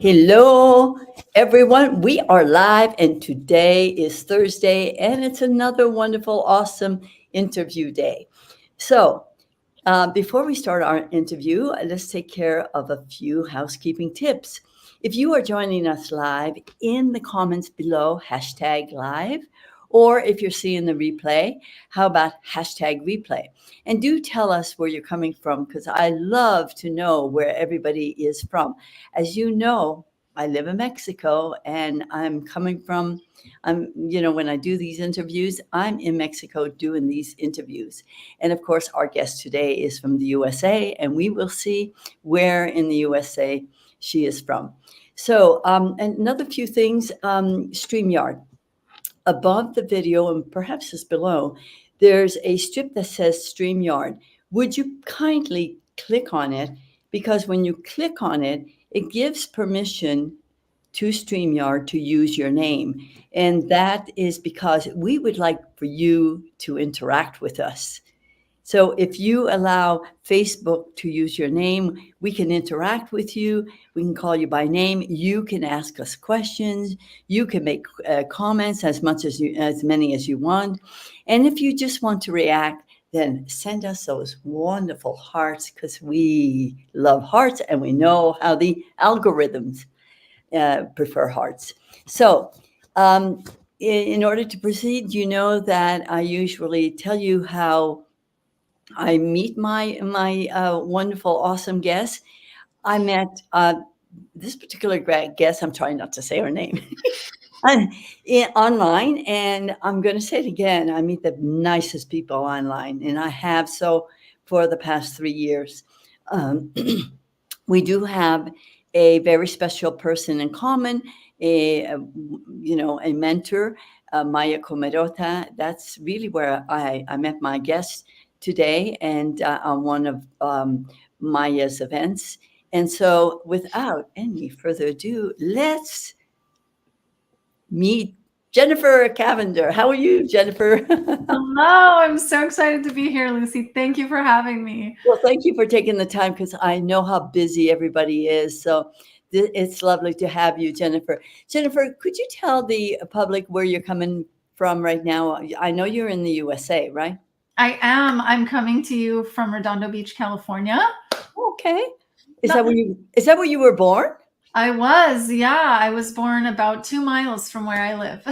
Hello, everyone. We are live, and today is Thursday, and it's another wonderful, awesome interview day. So, before we start our interview, let's take care of a few housekeeping tips. If you are joining us live, in the comments below, hashtag live, or if you're seeing the replay, how about hashtag replay? And do tell us where you're coming from because I love to know where everybody is from. As you know, I live in Mexico and when I do these interviews, I'm in Mexico doing these interviews. And of course, our guest today is from the USA, and we will see where in the USA she is from. So, and another few things, StreamYard. Above the video, and perhaps just below, there's a strip that says StreamYard. Would you kindly click on it? Because when you click on it, it gives permission to StreamYard to use your name. And that is because we would like for you to interact with us. So if you allow Facebook to use your name, we can interact with you. We can call you by name. You can ask us questions. You can make comments as many as you want. And if you just want to react, then send us those wonderful hearts because we love hearts and we know how the algorithms prefer hearts. So in order to proceed, you know that I usually tell you how I meet my wonderful, awesome guest. I met this particular guest. I'm trying not to say her name online, and I'm going to say it again. I meet the nicest people online, and I have so for the past 3 years. We do have a very special person in common, a mentor, Maya Comerota. That's really where I met my guest today and on one of Maya's events. And so without any further ado, let's meet Jennifer Cavender. How are you, Jennifer? Hello, I'm so excited to be here, Lucy. Thank you for having me. Well, thank you for taking the time because I know how busy everybody is. So it's lovely to have you, Jennifer. Jennifer, could you tell the public where you're coming from right now? I know you're in the USA, right? I am. I'm coming to you from Redondo Beach, California. Okay. Is that where you were born? I was, yeah. I was born about 2 miles from where I live.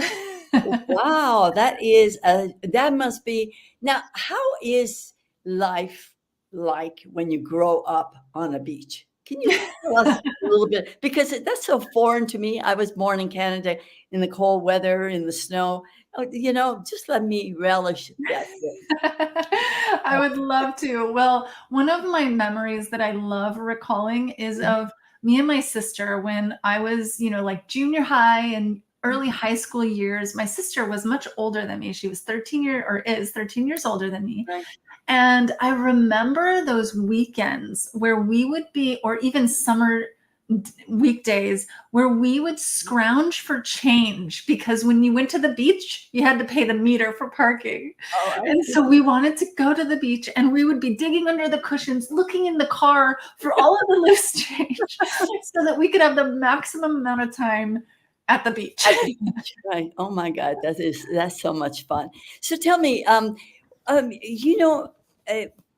Wow, that must be. Now, how is life like when you grow up on a beach? Can you tell us a little bit? Because that's so foreign to me. I was born in Canada in the cold weather, in the snow. Just let me relish that. I would love to. Well, one of my memories that I love recalling is of me and my sister when I was, like junior high and early high school years. My sister was much older than me. She was 13 years older than me. Right. And I remember those weekends where we would be, or even summer weekdays where we would scrounge for change because when you went to the beach, you had to pay the meter for parking. Oh, And so we wanted to go to the beach and we would be digging under the cushions, looking in the car for all of the loose change so that we could have the maximum amount of time at the beach. Right. Oh my God, that's so much fun. So tell me,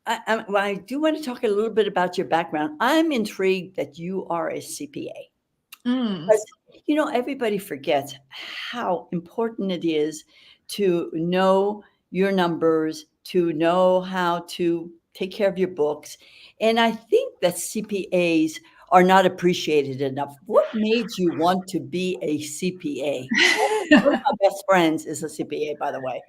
I do want to talk a little bit about your background. I'm intrigued that you are a CPA. Mm. Because, everybody forgets how important it is to know your numbers, to know how to take care of your books. And I think that CPAs are not appreciated enough. What made you want to be a CPA? One of my best friends is a CPA, by the way.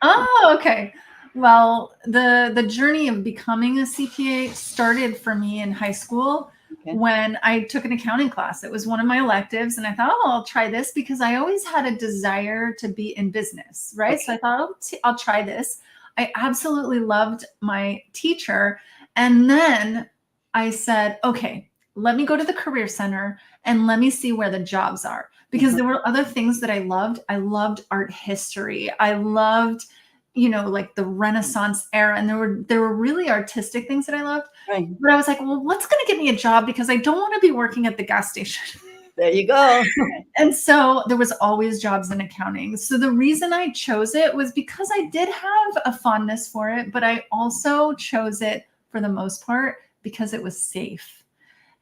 Oh, okay. Well, the journey of becoming a CPA started for me in high school Okay. when I took an accounting class. It was one of my electives, and I thought, oh, I'll try this because I always had a desire to be in business, right? Okay. So I thought, I'll try this. I absolutely loved my teacher. And then I said, okay, let me go to the Career Center and let me see where the jobs are. Because there were other things that I loved. I loved art history. I loved, like the Renaissance era. And there were really artistic things that I loved. Right. But I was like, well, what's going to get me a job? Because I don't want to be working at the gas station. There you go. And so there was always jobs in accounting. So the reason I chose it was because I did have a fondness for it, but I also chose it for the most part because it was safe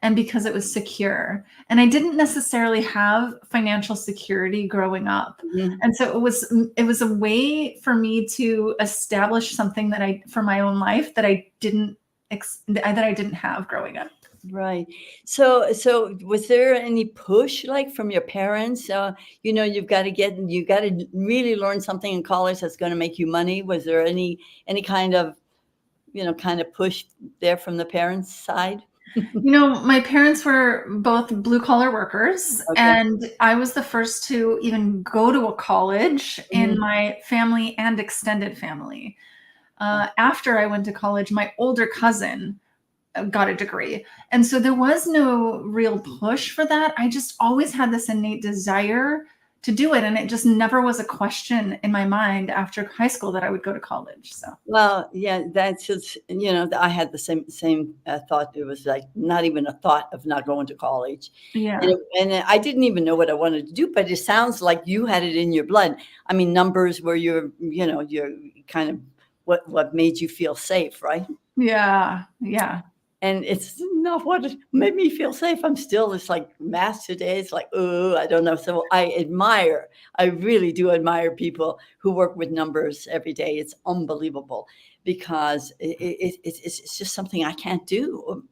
and because it was secure. And I didn't necessarily have financial security growing up. Mhm. And so it was a way for me to establish something that for my own life that I didn't have growing up. Right. So was there any push like from your parents? You've got to really learn something in college that's going to make you money. Was there any kind of, push there from the parents' side? My parents were both blue collar workers, Okay. and I was the first to even go to a college in Mhm. my family and extended family. After I went to college, my older cousin got a degree. And so there was no real push for that. I just always had this innate desire to do it. And it just never was a question in my mind after high school that I would go to college. So, Well, yeah, that's just, I had the same thought. It was like not even a thought of not going to college. yeah. And I didn't even know what I wanted to do, but it sounds like you had it in your blood. I mean, numbers were your kind of what made you feel safe, right? Yeah. Yeah. And it's not what made me feel safe. It's like math today. It's like, oh, I don't know. So I really do admire people who work with numbers every day. It's unbelievable because it's just something I can't do.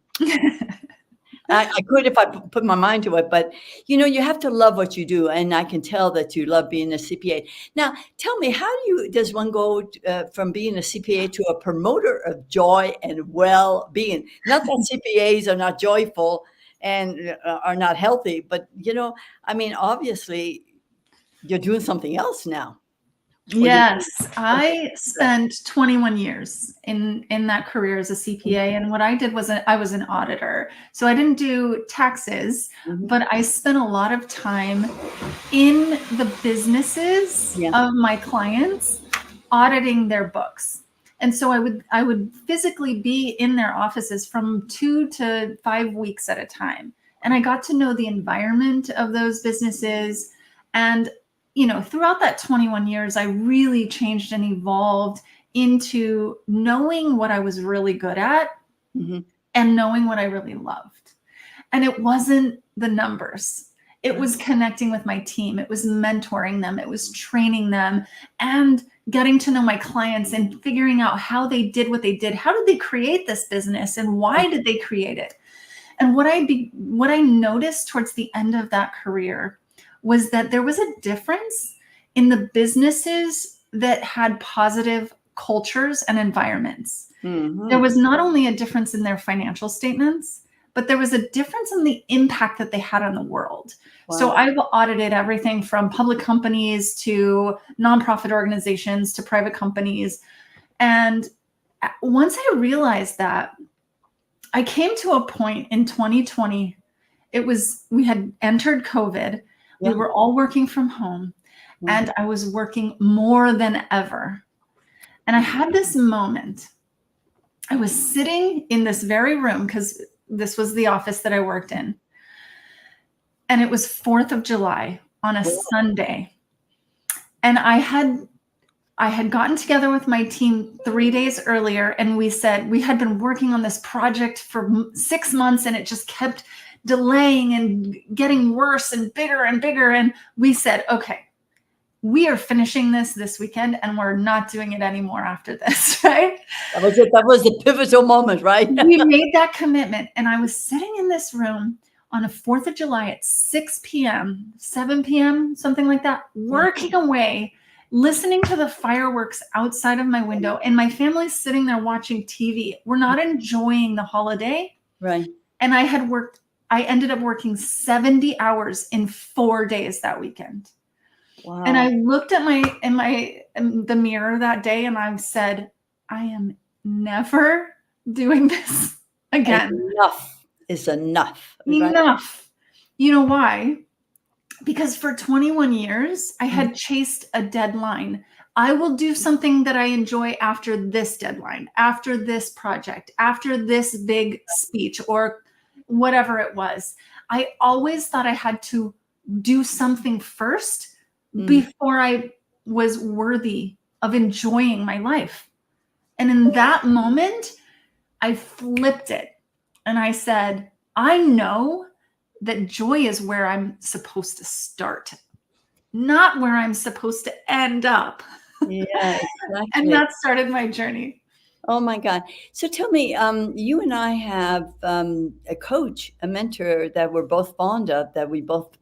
I could if I put my mind to it, but you have to love what you do, and I can tell that you love being a CPA. Now, tell me, how does one go from being a CPA to a promoter of joy and well-being? Not that CPAs are not joyful and are not healthy, but I mean, obviously, you're doing something else now. Or you're Yes, doing something I spent 21 years in that career as a CPA, and what I did was I was an auditor. So I didn't do taxes, Mhm. but I spent a lot of time in the businesses Yeah. of my clients auditing their books. And so I would physically be in their offices from 2 to 5 weeks at a time. And I got to know the environment of those businesses. And throughout that 21 years, I really changed and evolved into knowing what I was really good at Mhm. and knowing what I really loved. And it wasn't the numbers. It was connecting with my team. It was mentoring them. It was training them and getting to know my clients and figuring out how they did what they did. How did they create this business and why did they create it? And what I noticed towards the end of that career was that there was a difference in the businesses that had positive cultures and environments. There Mhm. was not only a difference in their financial statements, but there was a difference in the impact that they had on the world. So Wow. I've audited everything from public companies to nonprofit organizations to private companies. And once I realized that, I came to a point in 2020. We had entered COVID. We Yeah. were all working from home, Yeah. and I was working more than ever. And I had this moment. I was sitting in this very room because this was the office that I worked in. And it was 4th of July on a Sunday. And I had gotten together with my team 3 days earlier, and we said we had been working on this project for 6 months, and it just kept delaying and getting worse and bigger and bigger. And we said, okay, we are finishing this weekend, and we're not doing it anymore after this, right? That was it. That was the pivotal moment, right? We made that commitment. And I was sitting in this room on a 4th of July at 6 p.m., 7 p.m., something like that, working away, listening to the fireworks outside of my window. And my family's sitting there watching TV. We're not enjoying the holiday. Right. And I ended up working 70 hours in 4 days that weekend. Wow. And I looked at in the mirror that day and I said, I am never doing this again. Enough is enough. Right? Enough. You know why? Because for 21 years, I had chased a deadline. I will do something that I enjoy after this deadline, after this project, after this big speech, or whatever it was. I always thought I had to do something first before I was worthy of enjoying my life. And in that moment, I flipped it and I said, I know that joy is where I'm supposed to start, not where I'm supposed to end up. Yeah, And exactly. that started my journey. Oh my God. So tell me, you and I have a coach, a mentor that we're both fond of, that we both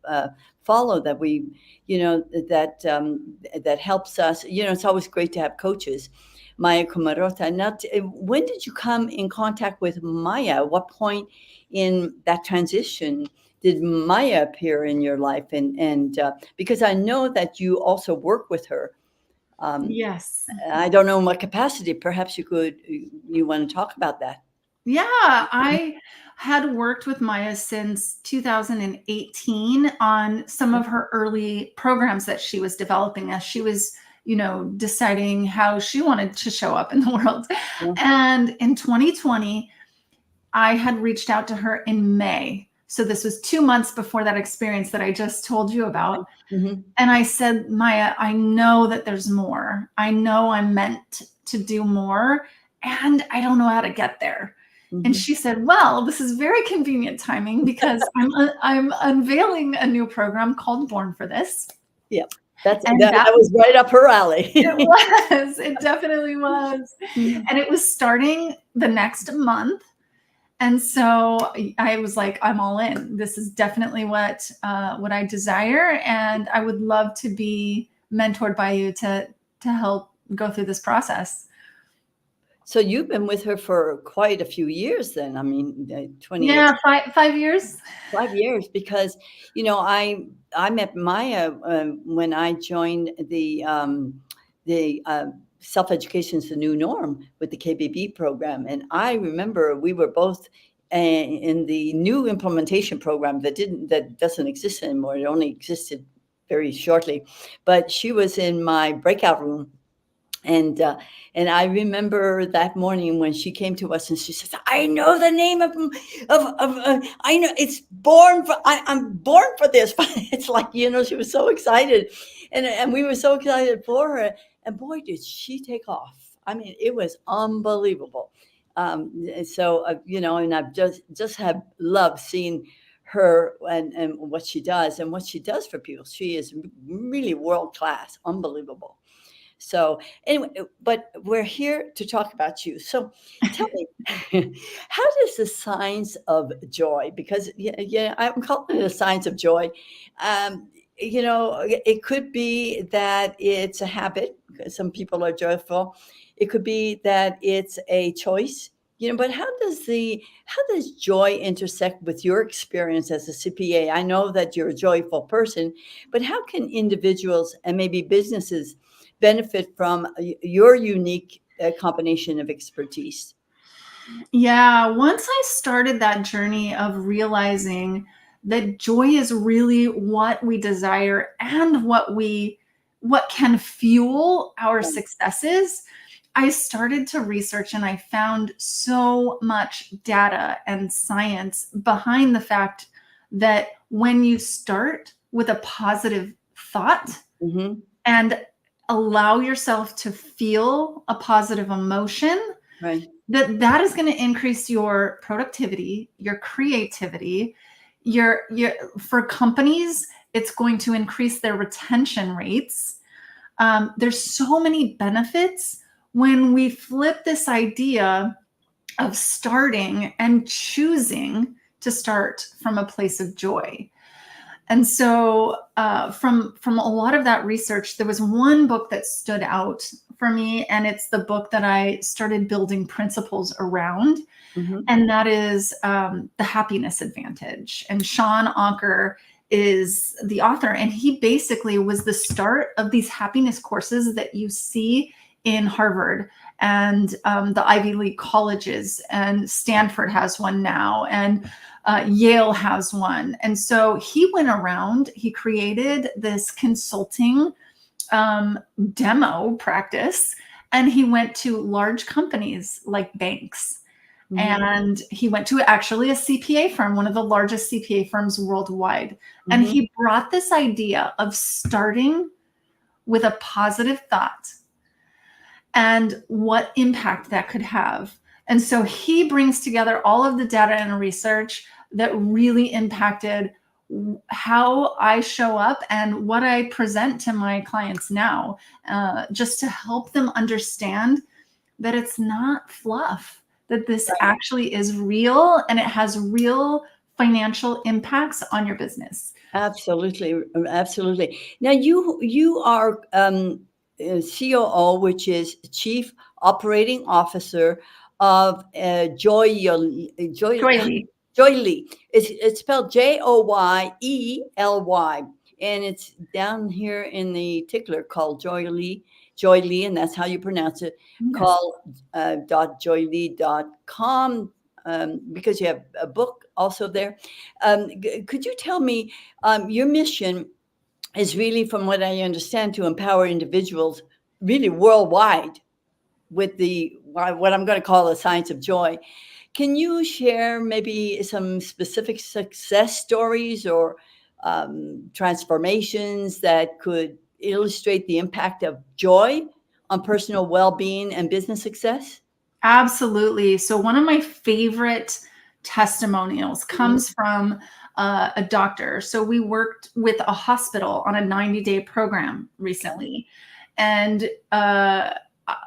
follow, that we, that helps us. It's always great to have coaches. Maya Kumarota. Now, when did you come in contact with Maya? What point in that transition did Maya appear in your life? And because I know that you also work with her. Yes. I don't know in what capacity. Perhaps you want to talk about that. Yeah, I had worked with Maya since 2018 on some of her early programs that she was developing as she was, deciding how she wanted to show up in the world. Yeah. And in 2020, I had reached out to her in May. So this was 2 months before that experience that I just told you about. Mhm. And I said, Maya, I know that there's more. I know I'm meant to do more, and I don't know how to get there. And Mhm. she said, well, this is very convenient timing because I'm unveiling a new program called Born for This. Yeah, that And that that was right up her alley. it definitely was. Mhm. And it was starting the next month. And so I was like, I'm all in. This is definitely what I desire, and I would love to be mentored by you to help go through this process. So you've been with her for quite a few years then. I mean, 28, Yeah, 5 years. 5 years, because, I met Maya when I joined the self-education is the new norm with the KBB program. And I remember we were both in the new implementation program that doesn't exist anymore. It only existed very shortly, but she was in my breakout room. And I remember that morning when she came to us and she says, "I know the name of I know it's born for I'm born for this." It's like, she was so excited, and we were so excited for her. And boy, did she take off! I mean, it was unbelievable. And I've just have loved seeing her and what she does for people. She is really world class, unbelievable. So anyway, but we're here to talk about you. So tell me, how does the science of joy, because yeah, I'm calling it a science of joy. It could be that it's a habit, because some people are joyful. It could be that it's a choice. But how does joy intersect with your experience as a CPA? I know that you're a joyful person, but how can individuals and maybe businesses benefit from your unique combination of expertise? Yeah, once I started that journey of realizing that joy is really what we desire and what can fuel our Yeah. successes, I started to research and I found so much data and science behind the fact that when you start with a positive thought Hmm. and allow yourself to feel a positive emotion, Right. that is going to increase your productivity, your creativity, your for companies, it's going to increase their retention rates. There's so many benefits when we flip this idea of starting and choosing to start from a place of joy. And so, from a lot of that research, there was one book that stood out for me, and it's the book that I started building principles around, Hmm. and that is The Happiness Advantage. And Sean Anker is the author, and he basically was the start of these happiness courses that you see in Harvard and the Ivy League colleges, and Stanford has one now, and Yale has one. And so he went around, he created this consulting demo practice, and he went to large companies like banks Mhm. And he went to actually a CPA firm, one of the largest CPA firms worldwide. And Mhm. he brought this idea of starting with a positive thought and what impact that could have. And so he brings together all of the data and research that really impacted how I show up and what I present to my clients now, just to help them understand that it's not fluff, that this Right. actually is real and it has real financial impacts on your business. Absolutely, absolutely. Now you are COO, which is Chief Operating Officer of Joyly. Joyely. It's spelled Joyely, and it's down here in the tickler called Joyely, and that's how you pronounce it. Yes. Call .joyly.com, because you have a book also there. Could you tell me, your mission is really, from what I understand, to empower individuals really worldwide with what I'm going to call the science of joy. Can you share maybe some specific success stories or transformations that could illustrate the impact of joy on personal well-being and business success? Absolutely. So one of my favorite testimonials Mhm. comes from a doctor. So we worked with a hospital on a 90-day program Okay. recently, and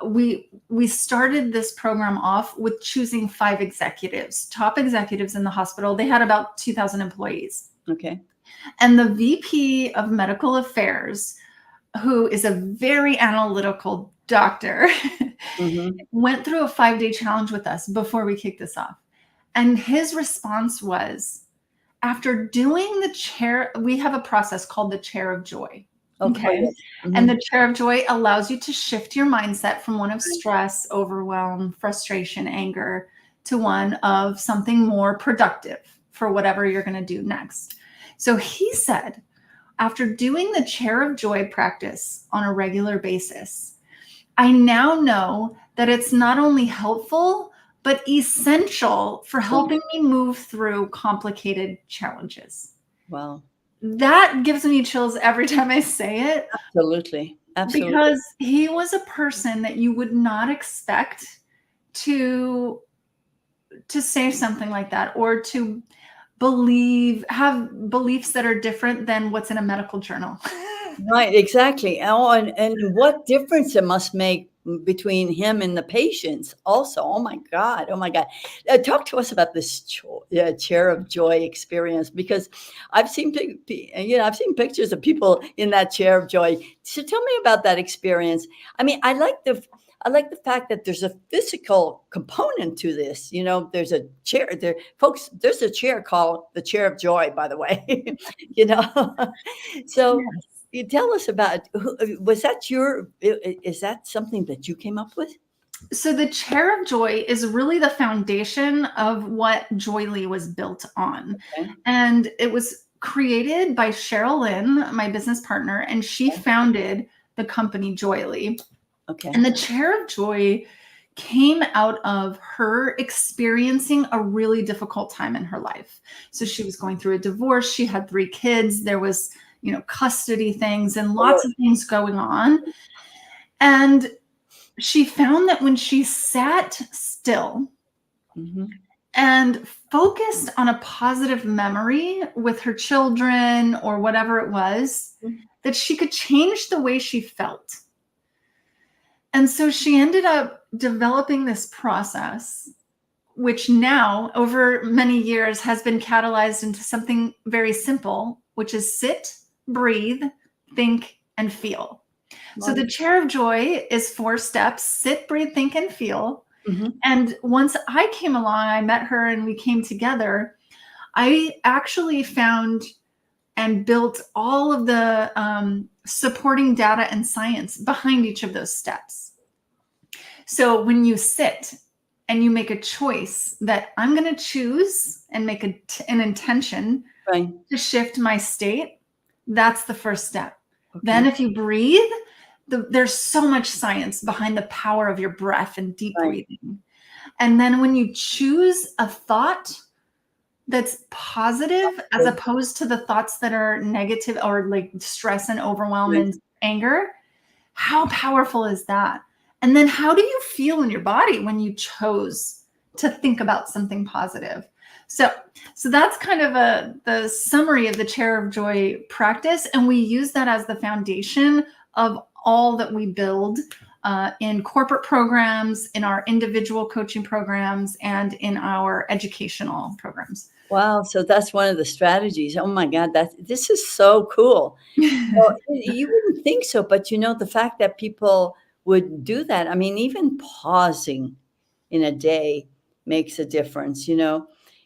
we started this program off with choosing 5 executives, top executives in the hospital. They had about 2,000 employees, Okay. and the VP of Medical Affairs, who is a very analytical doctor, Hmm. went through a 5-day challenge with us before we kicked this off. And his response was, after doing the chair, we have a process called the chair of joy. Oh, oh Okay. yes. And Hmm. the chair of joy allows you to shift your mindset from one of stress, overwhelm, frustration, anger to one of something more productive for whatever you're going to do next. So he said, after doing the chair of joy practice on a regular basis, I now know that it's not only helpful, but essential for Right. helping me move through complicated challenges. Wow. That gives me chills every time I say it, Absolutely. Absolutely. because he was a person that you would not expect to say something like that, or to have beliefs that are different than what's in a medical journal. Right, exactly. Oh, and what difference it must make between him and the patients also. Oh my God. Oh my God. Talk to us about this chair of joy experience, because I've seen, I've seen pictures of people in that chair of joy. So tell me about that experience. I mean, I like the fact that there's a physical component to this. There's a chair there, folks. There's a chair called the chair of joy, by the way. you know, so you tell us about, was that is that something that you came up with? So the chair of joy is really the foundation of what Joyly was built on. Okay. And it was created by Cheryl Lynn, my business partner, and she founded the company Joyly. Okay. And the chair of joy came out of her experiencing a really difficult time in her life. So she was going through a divorce, she had 3 kids, there was, custody things and Oh, Lord. lots of things going on. And she found that when she sat still Mhm. and focused on a positive memory with her children or whatever it was, that she could change the way she felt. And so she ended up developing this process, which now, over many years, has been catalyzed into something very simple, which is sit, breathe, think, and feel. So the Wonderful. chair of joy is 4 steps: sit, breathe, think, and feel. Mhm. And once I came along, I met her and we came together. I actually found and built all of the supporting data and science behind each of those steps. So when you sit and you make a choice that I'm going to choose and make an intention Right. to shift my state, that's the first step. Then Okay. if you breathe, there's so much science behind the power of your breath and deep Right. breathing. And then when you choose a thought that's positive as opposed to the thoughts that are negative or like stress and overwhelm Right. and anger, how powerful is that? And then how do you feel in your body when you chose to think about something positive? So that's kind of the summary of the Chair of Joy practice. And we use that as the foundation of all that we build in corporate programs, in our individual coaching programs, and in our educational programs. Wow. So that's one of the strategies. Oh my God, this is so cool. Well, you wouldn't think so, but the fact that people would do that, I mean, even pausing in a day makes a difference.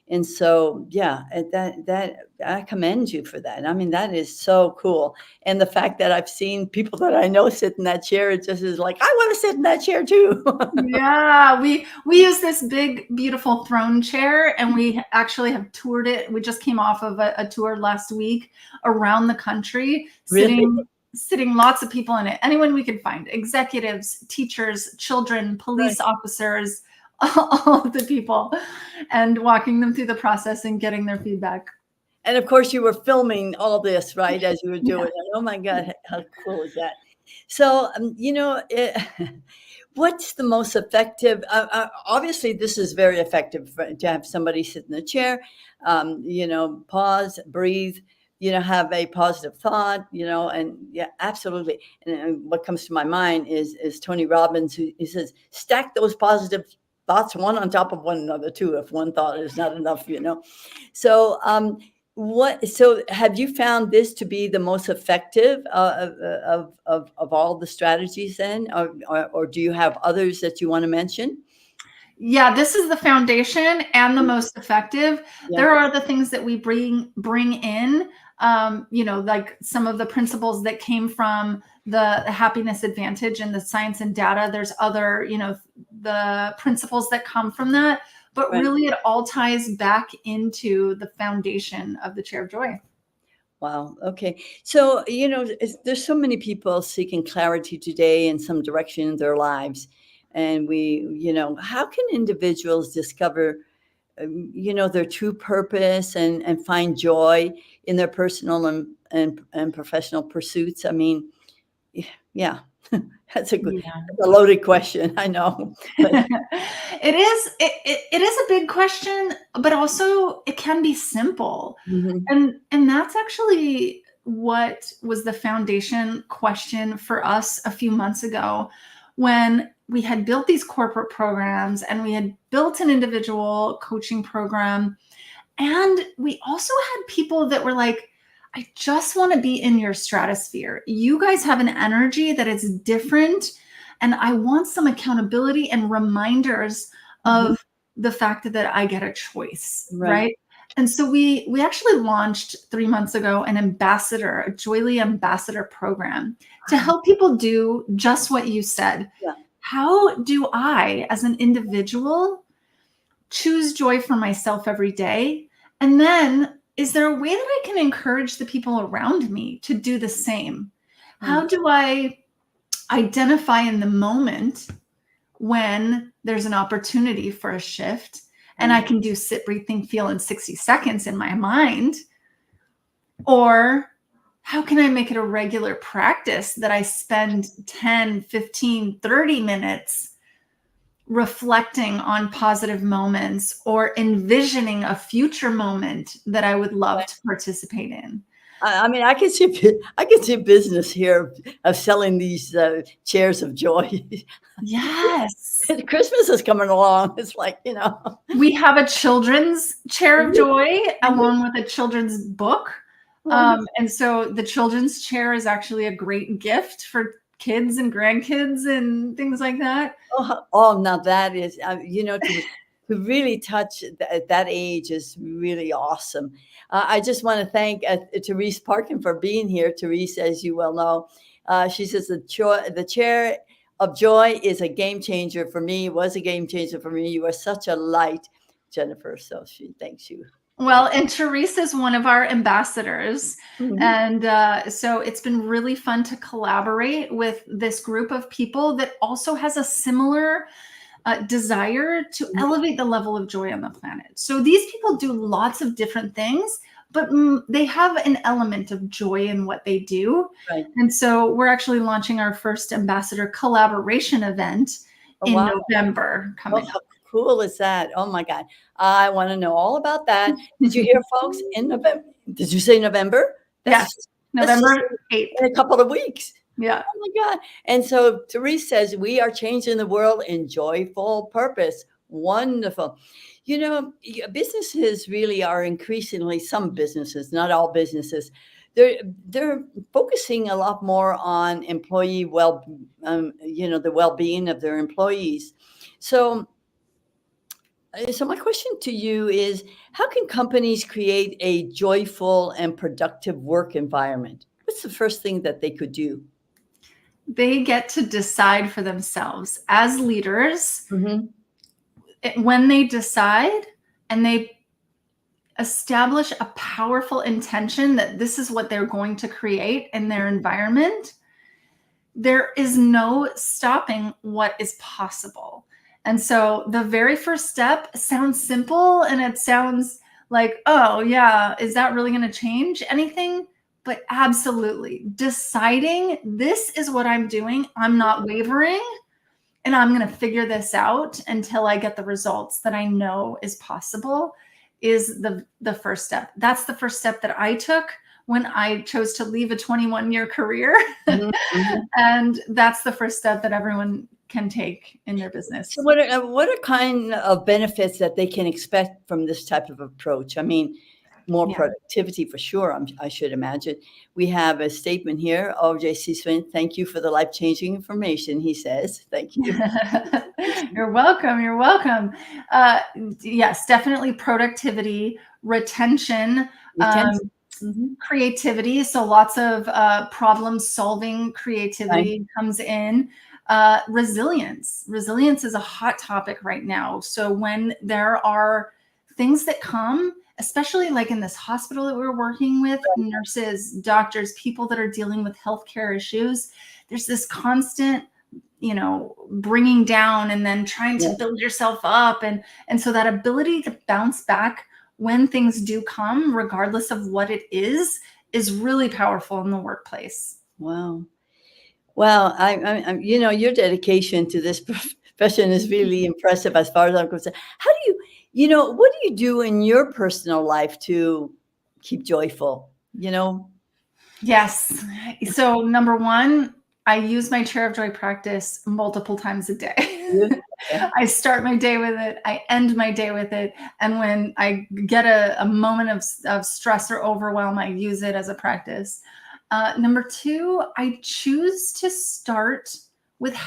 And so, yeah, that I commend you for that. I mean, that is so cool. And the fact that I've seen people that I know sit in that chair, it just is like, I want to sit in that chair too. Yeah, we use this big, beautiful throne chair, and we actually have toured it. We just came off of a tour last week around the country, Really? sitting lots of people in it. Anyone we could find, executives, teachers, children, police Right. officers, all of the people, and walking them through the process and getting their feedback. And of course, you were filming all this, right, as you were Yeah. doing it. Oh my God, how cool is that? So, what's the most effective? Obviously, this is very effective to have somebody sit in the chair, pause, breathe, have a positive thought, and yeah, absolutely. And what comes to my mind is Tony Robbins, who he says, stack those positive thoughts one on top of one another too, if one thought is not enough. So, so have you found this to be the most effective of all the strategies then, or do you have others that you want to mention? Yeah, this is the foundation and the most effective. Yeah, There are the things that we bring in, like some of the principles that came from the happiness advantage and the science and data. There's other, the principles that come from that, but right. really it all ties back into the foundation of the Chair of Joy. Wow. Okay. So, there's so many people seeking clarity today in some direction in their lives. And how can individuals discover, their true purpose and find joy in their personal and professional pursuits? I mean, yeah, that's Yeah. a loaded question. I know. But It is a big question, but also it can be simple. mhm, And that's actually what was the foundation question for us a few months ago when we had built these corporate programs and we had built an individual coaching program. And we also had people that were like, I just want to be in your stratosphere. You guys have an energy that is different. And I want some accountability and reminders mhm, of the fact that I get a choice, right. right? And so we actually launched 3 months ago an ambassador, a Joyly ambassador program to Wow. help people do just what you said. Yeah. How do I, as an individual, choose joy for myself every day? And then, is there a way that I can encourage the people around me to do the same? Mm, How do I identify in the moment when there's an opportunity for a shift and I right. can do sit, breathe, think, feel in 60 seconds in my mind? Or how can I make it a regular practice that I spend 10, 15, 30 minutes reflecting on positive moments or envisioning a future moment that I would love to participate in? I mean, I can see business here of selling these chairs of joy. Yes. Christmas is coming along. It's like, We have a children's chair of Mhm, joy mhm. along with a children's book. Wonderful. And so the children's chair is actually a great gift for kids and grandkids and things like that. Oh, now that is, to really touch at that age is really awesome. I just want to thank Therese Parkin for being here. Therese, as you well know, she says the chair of joy is a game changer for me. Was a game changer for me. You are such a light, Jennifer. So she thanks you. Well, and Teresa is one of our ambassadors. Mhm. And so it's been really fun to collaborate with this group of people that also has a similar desire to elevate the level of joy on the planet. So these people do lots of different things, but they have an element of joy in what they do. Right. And so we're actually launching our first ambassador collaboration event in Wow. November coming How up. cool is that? Oh my God. I want to know all about that. Did you hear, folks, in November? Did you say November? Yes, That's just November 8th. in a couple of weeks. Yeah. Oh my God. And so Therese says, we are changing the world in joyful purpose. Wonderful. Businesses really are increasingly, some businesses, not all businesses, they're focusing a lot more on employee the well-being of their employees. So my question to you is, how can companies create a joyful and productive work environment? What's the first thing that they could do? They get to decide for themselves as leaders. Mm-hmm. When they decide and they establish a powerful intention that this is what they're going to create in their environment, there is no stopping what is possible. And so the very first step sounds simple and it sounds like, oh yeah, is that really going to change anything? But absolutely, deciding this is what I'm doing, I'm not wavering, and I'm going to figure this out until I get the results that I know is possible, is the first step. That's the first step that I took when I chose to leave a 21-year career. Mm-hmm. Mm-hmm. And that's the first step that everyone can take in their business. So what are kind of benefits that they can expect from this type of approach? I mean, more productivity for sure, I should imagine. We have a statement here. Oh, J.C. Swin, thank you for the life-changing information, he says. Thank you. You're welcome. You're welcome. Yes, definitely productivity, retention. Mm-hmm. Creativity. So lots of problem-solving creativity comes in. Resilience. Resilience is a hot topic right now. So when there are things that come, especially like in this hospital that we're working with, nurses, doctors, people that are dealing with healthcare issues, there's this constant, bringing down and then trying to build yourself up. And so that ability to bounce back when things do come, regardless of what it is really powerful in the workplace. Wow. Well, I'm your dedication to this profession is really impressive as far as I'm concerned. How do what do you do in your personal life to keep joyful? Yes. So number one, I use my Chair of Joy practice multiple times a day. Okay. I start my day with it. I end my day with it. And when I get a moment of stress or overwhelm, I use it as a practice. Number two, I choose to start with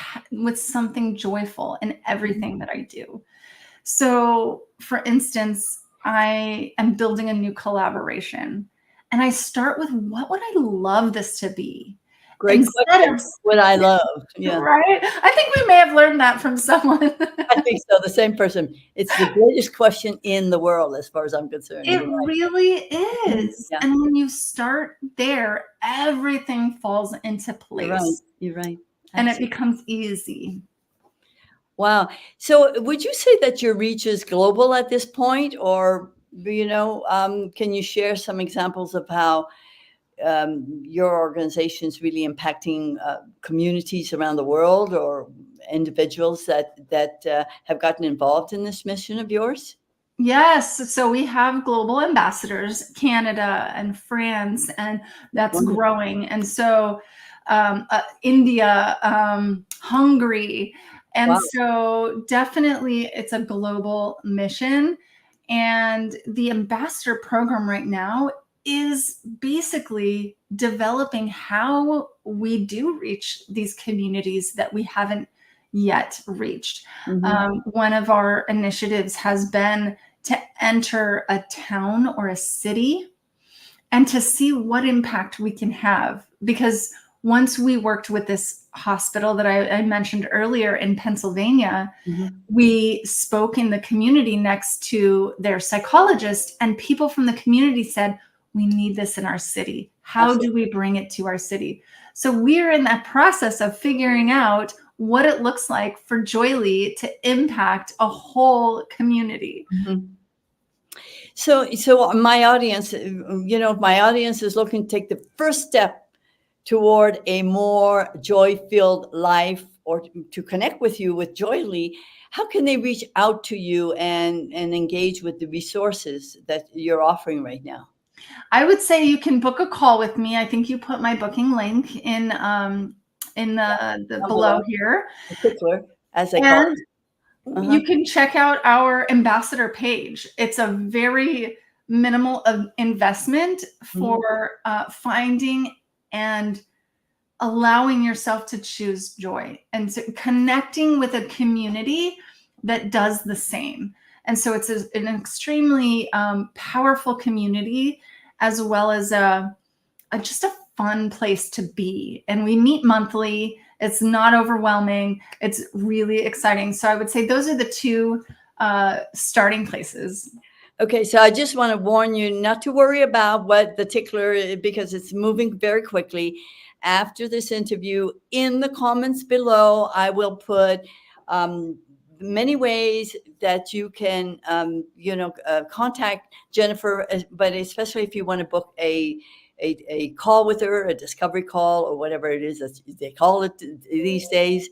something joyful in everything that I do. So for instance, I am building a new collaboration and I start with, what would I love this to be? Great question. What I love. Yeah. Right? I think we may have learned that from someone. I think so. The same person. It's the greatest question in the world, as far as I'm concerned. It really is. Yeah. And when you start there, everything falls into place. You're right. And it becomes easy. Wow. So would you say that your reach is global at this point? Or, can you share some examples of how your organization is really impacting communities around the world, or individuals that have gotten involved in this mission of yours? Yes. So we have global ambassadors, Canada and France, and that's growing. And so India, Hungary. And so definitely it's a global mission. And the ambassador program right now is basically developing how we do reach these communities that we haven't yet reached. Mm-hmm. One of our initiatives has been to enter a town or a city and to see what impact we can have. Because once we worked with this hospital that I mentioned earlier in Pennsylvania, we spoke in the community next to their psychologist, and people from the community said, we need this in our city. How do we bring it to our city? So we're in that process of figuring out what it looks like for Joyly to impact a whole community. Mm-hmm. So my audience, if my audience is looking to take the first step toward a more joy-filled life, or to connect with you with Joyly, how can they reach out to you and engage with the resources that you're offering right now? I would say you can book a call with me. I think you put my booking link in the Down below below, here. particular, as they call And it. Uh-huh. you can check out our ambassador page. It's a very minimal of investment Mhm. for finding and allowing yourself to choose joy, and so connecting with a community that does the same. And so it's an extremely powerful community, as well as just a fun place to be. And we meet monthly. It's not overwhelming. It's really exciting. So I would say those are the two starting places. Okay, so I just want to warn you not to worry about what the tickler, because it's moving very quickly. After this interview, in the comments below, I will put many ways that you can, contact Jennifer, but especially if you want to book a call with her, a discovery call, or whatever it is that they call it these days.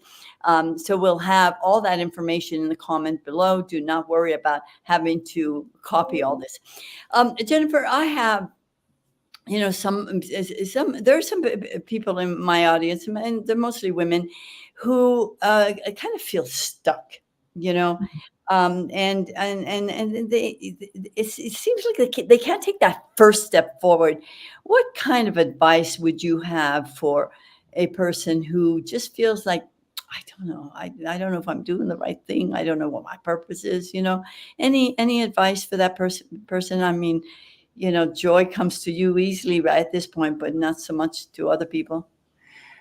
So we'll have all that information in the comment below. Do not worry about having to copy all this. Jennifer, I have, some there are some people in my audience, and they're mostly women, who kind of feel stuck, you know. And it seems like they can't take that first step forward. What kind of advice would you have for a person who just feels like, I don't know, I don't know if I'm doing the right thing, I don't know what my purpose is, any advice for that person? I mean, joy comes to you easily right at this point, but not so much to other people.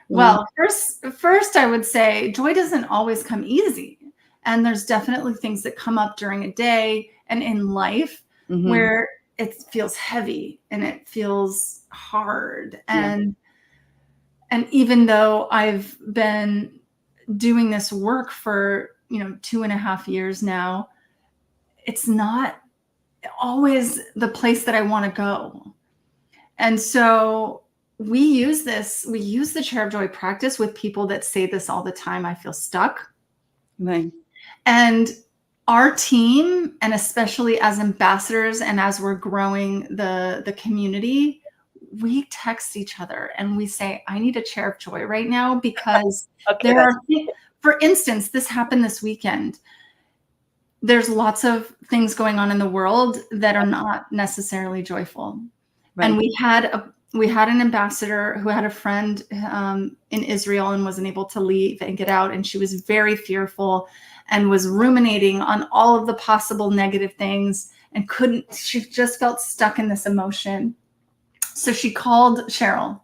Well, first I would say joy doesn't always come easy. And there's definitely things that come up during a day and in life where it feels heavy and it feels hard. Yeah. And even though I've been doing this work for, 2.5 years now, it's not always the place that I want to go. And so we use the chair of joy practice with people that say this all the time: I feel stuck. Right. And our team, and especially as ambassadors and as we're growing the community, we text each other and we say, I need a chair of joy right now, because Okay, for instance, this happened this weekend. There's lots of things going on in the world that are not necessarily joyful. right. And we had an ambassador who had a friend in Israel and wasn't able to leave and get out. And she was very fearful and was ruminating on all of the possible negative things and she just felt stuck in this emotion. So she called Cheryl,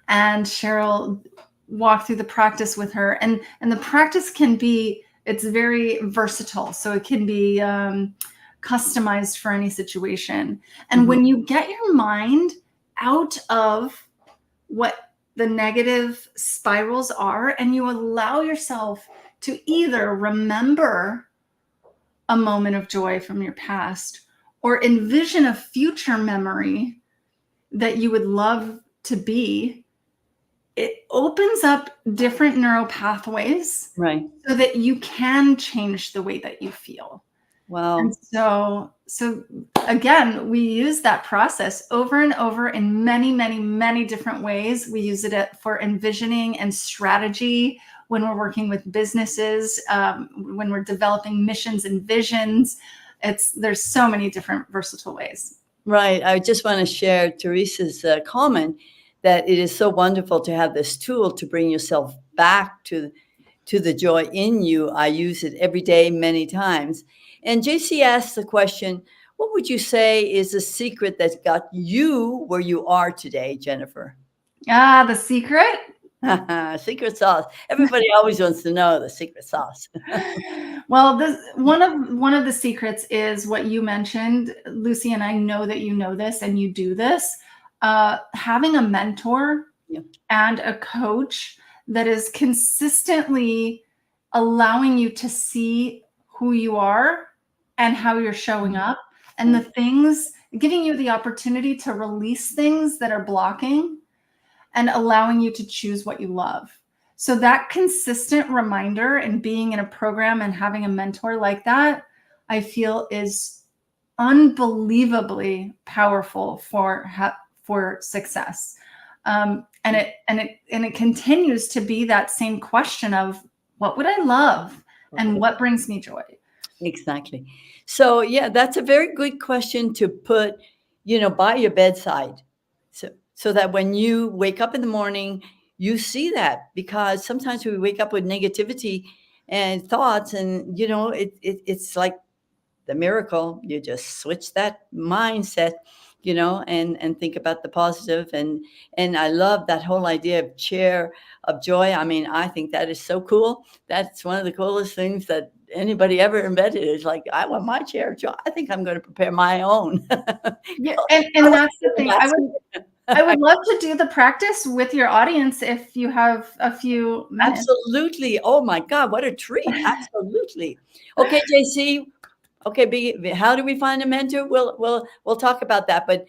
and Cheryl walked through the practice with her. And the practice it's very versatile. So it can be customized for any situation. And when you get your mind out of what the negative spirals are, and you allow yourself to either remember a moment of joy from your past or envision a future memory that you would love to be, it opens up different neural pathways, Right. so that you can change the way that you feel. Wow. And so again, we use that process over and over in many, many, many different ways. We use it for envisioning and strategy when we're working with businesses, when we're developing missions and visions. There's so many different versatile ways. Right. I just want to share Teresa's comment that it is so wonderful to have this tool to bring yourself back to the joy in you. I use it every day, many times. And JC asked the question, what would you say is the secret that got you where you are today, Jennifer? The secret? Secret sauce. Everybody always wants to know the secret sauce. Well, one of the secrets is what you mentioned, Lucy, and I know that you know this and you do this. Having a mentor and a coach that is consistently allowing you to see who you are and how you're showing up, and the things, giving you the opportunity to release things that are blocking and allowing you to choose what you love. So that consistent reminder and being in a program and having a mentor like that, I feel is unbelievably powerful for success. And it continues to be that same question of what would I love and what brings me joy. Exactly. So yeah, that's a very good question to put, by your bedside. So that when you wake up in the morning, you see that, because sometimes we wake up with negativity and thoughts, and it's like the miracle. You just switch that mindset, and think about the positive. And I love that whole idea of chair of joy. I mean, I think that is so cool. That's one of the coolest things that anybody ever invented. Is like, I want my chair of joy. I think I'm going to prepare my own. Yeah, and that's the thing. I would love to do the practice with your audience if you have a few minutes. Absolutely. Oh my God, what a treat. Absolutely. Okay, JC. Okay, how do we find a mentor? We'll talk about that. But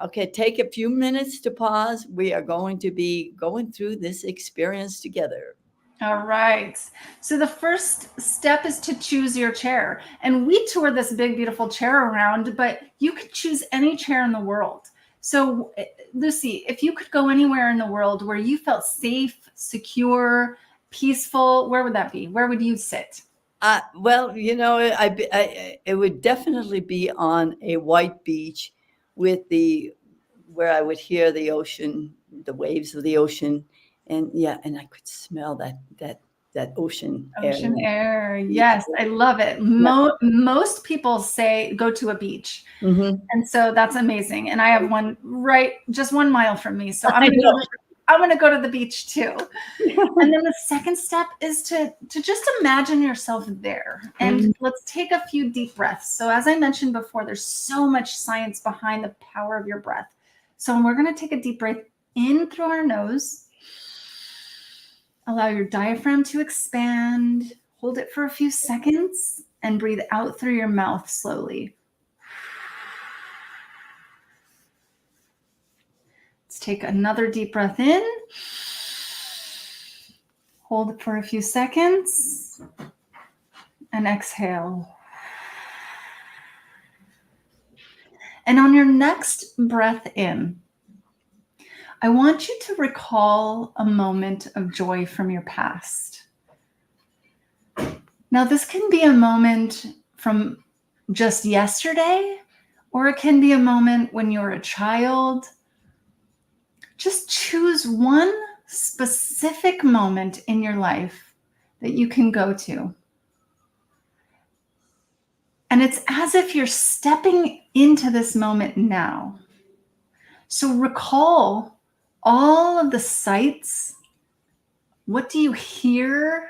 okay, take a few minutes to pause. We are going to be going through this experience together. All right. So the first step is to choose your chair. And we tour this big, beautiful chair around, but you could choose any chair in the world. So Lucy, if you could go anywhere in the world where you felt safe, secure, peaceful, where would that be? Where would you sit? Well, it would definitely be on a white beach where I would hear the ocean, the waves of the ocean, and I could smell that ocean air. Ocean air. Yes, I love it. Most people say go to a beach. Mm-hmm. And so that's amazing. And I have one just 1 mile from me. So I'm going to go to the beach too. And then the second step is to just imagine yourself there. And let's take a few deep breaths. So as I mentioned before, there's so much science behind the power of your breath. So we're going to take a deep breath in through our nose. Allow your diaphragm to expand. Hold it for a few seconds and breathe out through your mouth slowly. Let's take another deep breath in. Hold it for a few seconds and exhale. And on your next breath in, I want you to recall a moment of joy from your past. Now, this can be a moment from just yesterday, or it can be a moment when you were a child. Just choose one specific moment in your life that you can go to. And it's as if you're stepping into this moment now. So recall all of the sights. What do you hear?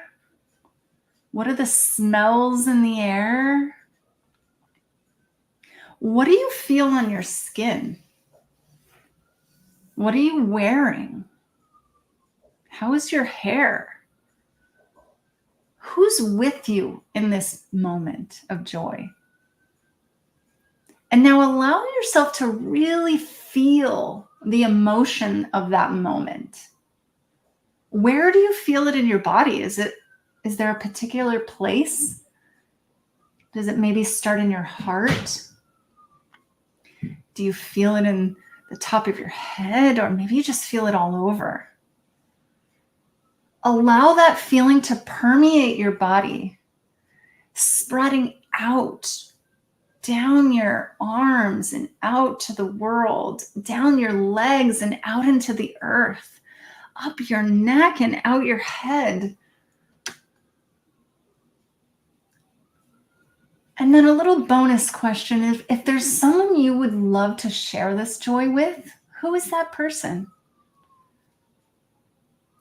What are the smells in the air? What do you feel on your skin? What are you wearing? How is your hair? Who's with you in this moment of joy? And now allow yourself to really feel the emotion of that moment. Where do you feel it in your body? Is there a particular place? Does it maybe start in your heart? Do you feel it in the top of your head, or maybe you just feel it all over? Allow that feeling to permeate your body, spreading out, down your arms and out to the world, down your legs and out into the earth, up your neck and out your head. And then a little bonus question is, if there's someone you would love to share this joy with, who is that person?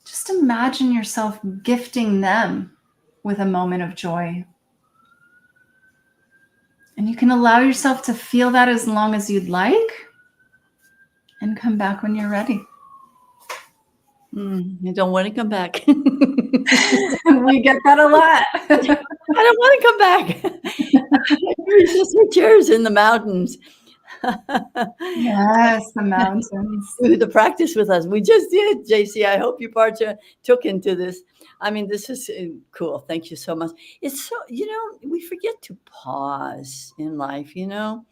Just imagine yourself gifting them with a moment of joy. And you can allow yourself to feel that as long as you'd like, and come back when you're ready. I don't want to come back. We get that a lot. I don't want to come back. Resistant chairs in the mountains. Yes, the mountains. Do the practice with us. We just did, JC. I hope you took into this. I mean, this is cool. Thank you so much. It's so, we forget to pause in life, and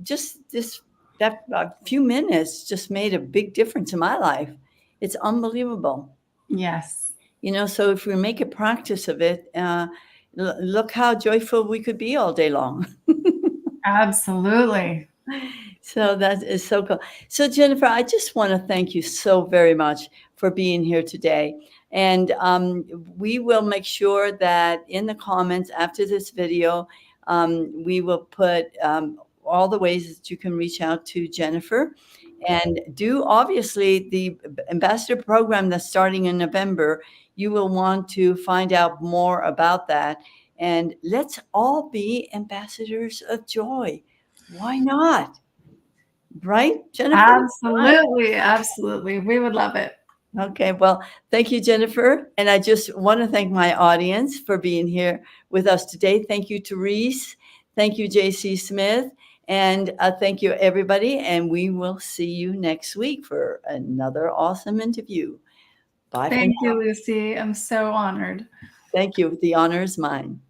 just that few minutes just made a big difference in my life. It's unbelievable. Yes. So if we make a practice of it, look how joyful we could be all day long. Absolutely. So that is so cool. So Jennifer, I just want to thank you so very much for being here today. And we will make sure that in the comments after this video, we will put all the ways that you can reach out to Jennifer. And do obviously the ambassador program that's starting in November. You will want to find out more about that. And let's all be ambassadors of joy. Why not? Right, Jennifer? Absolutely. Absolutely. We would love it. Okay, well, thank you, Jennifer. And I just want to thank my audience for being here with us today. Thank you, Therese. Thank you, JC Smith. And thank you, everybody. And we will see you next week for another awesome interview. Bye. Thank you, Lucy. I'm so honored. Thank you. The honor is mine.